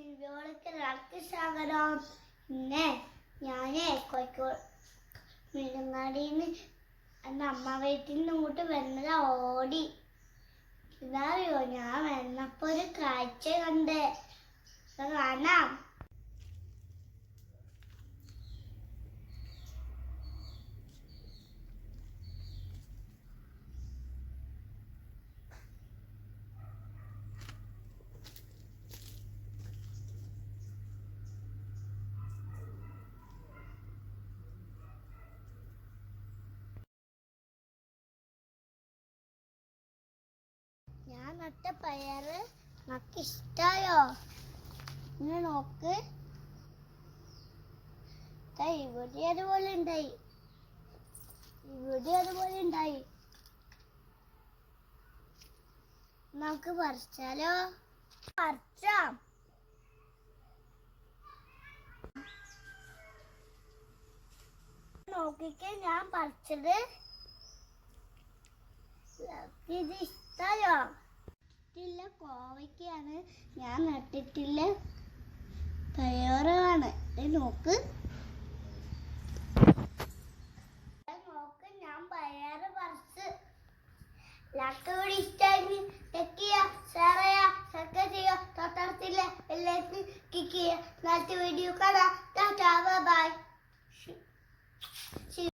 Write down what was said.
എല്ലാവർക്കും സ്വാഗതം. പിന്നെ ഞാനേ കോഴിക്കോട് മീനങ്ങാടിന്ന് അമ്മ വീട്ടിൽ നിന്ന് ഇങ്ങോട്ട് വരുന്നത് ഓടി. ഇതറിയോ, ഞാൻ വന്നപ്പോ ഒരു കാഴ്ച കണ്ടേ, കാണാം. ഞാൻ നട്ട പയറ് നമുക്ക് ഇഷ്ടായോ? ഇങ്ങനെ നോക്ക്, ഇവിടെ അതുപോലെ ഉണ്ടായി, ഇവിടെ അതുപോലെ ഉണ്ടായി. നമുക്ക് പറിച്ചാലോ? പറിച്ചാം. നോക്കിക്കേ, ഞാൻ പറിച്ചത്. ഇത് ഇഷ്ടായോ? കോവയ്ക്കാണ് ഞാൻ നട്ടിട്ടില്ല, പയറാണ്. നോക്ക്.